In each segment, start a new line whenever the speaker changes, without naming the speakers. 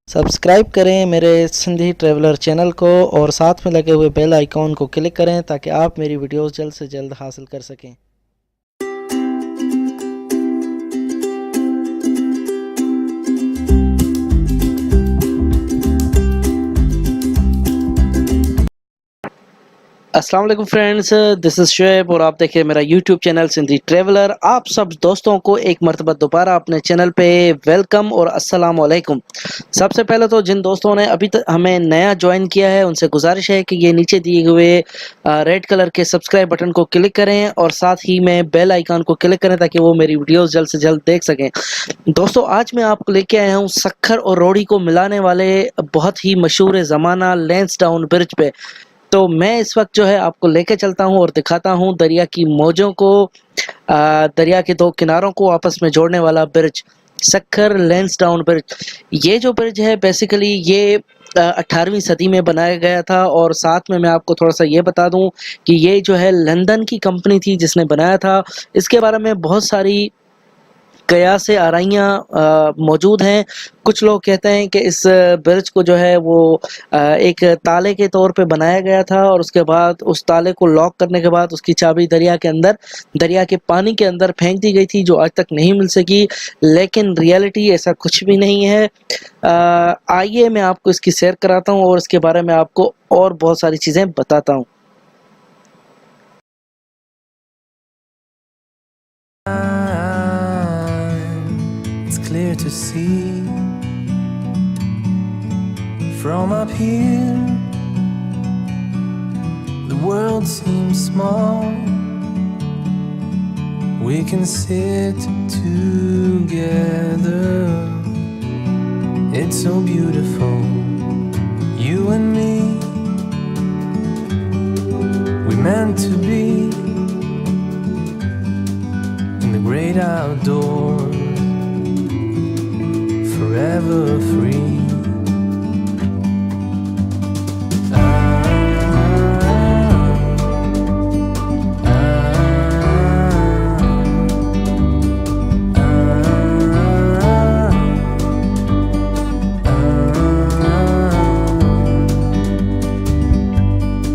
Subscribe करें मेरे Sindhi traveller channel को और साथ में लगे हुए बेल आइकॉन को क्लिक करें ताकि आप मेरी वीडियोस जल्द से जल्द हासिल कर सकें। अस्सलाम वालेकुम फ्रेंड्स, दिस इज़ शुएब और आप देखिए मेरा यूट्यूब चैनल सिंधी ट्रैवलर। आप सब दोस्तों को एक मरतबा दोबारा अपने चैनल पे वेलकम और अस्सलाम वालेकुम। सबसे पहले तो जिन दोस्तों ने अभी तक हमें नया ज्वाइन किया है उनसे गुजारिश है कि ये नीचे दिए हुए रेड कलर के सब्सक्राइब बटन को क्लिक करें और साथ ही में बेल आइकन को क्लिक करें ताकि वो मेरी वीडियोस जल्द से जल्द देख सकें। दोस्तों, आज मैं आपको लेके आया हूँ सक्खर और रोड़ी को मिलाने वाले बहुत ही मशहूर ज़माना लैंसडाउन ब्रिज पे। तो मैं इस वक्त जो है आपको लेके चलता हूँ और दिखाता हूँ दरिया की मौजों को, दरिया के दो किनारों को आपस में जोड़ने वाला ब्रिज, सक्खर लैंसडाउन ब्रिज। ये जो ब्रिज है बेसिकली ये 18वीं सदी में बनाया गया था। और साथ में मैं आपको थोड़ा सा ये बता दूं कि ये जो है लंदन की कंपनी थी जिसने बनाया था। इसके बारे में बहुत सारी कयास आराइयाँ मौजूद हैं। कुछ लोग कहते हैं कि इस ब्रिज को जो है वो एक ताले के तौर पे बनाया गया था और उसके बाद उस ताले को लॉक करने के बाद उसकी चाबी दरिया के अंदर, दरिया के पानी के अंदर फेंक दी गई थी, जो आज तक नहीं मिल सकी। लेकिन रियलिटी ऐसा कुछ भी नहीं है। आइए मैं आपको इसकी सैर कराता हूँ और इसके बारे में आपको और बहुत सारी चीज़ें बताता हूँ।
Clear to see from up here, the world seems small. We can sit together, it's so beautiful, you and me. We meant to be in the great outdoors, forever free.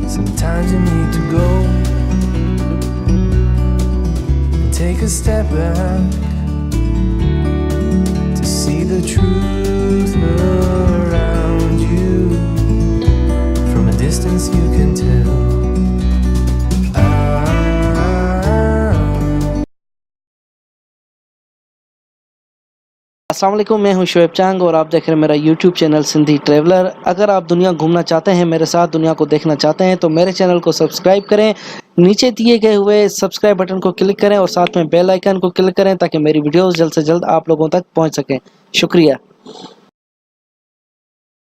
Sometimes you need to go and take a step back, see the truth around you. From a distance you can tell.
अस्सलाम वालेकुम, मैं हूं शुएब चांग और आप देख रहे हैं मेरा यूट्यूब चैनल सिंधी ट्रैवलर। अगर आप दुनिया घूमना चाहते हैं, मेरे साथ दुनिया को देखना चाहते हैं तो मेरे चैनल को सब्सक्राइब करें। नीचे दिए गए हुए सब्सक्राइब बटन को क्लिक करें और साथ में बेल आइकन को क्लिक करें ताकि मेरी वीडियोस जल्द से जल्द आप लोगों तक पहुंच सकें। शुक्रिया।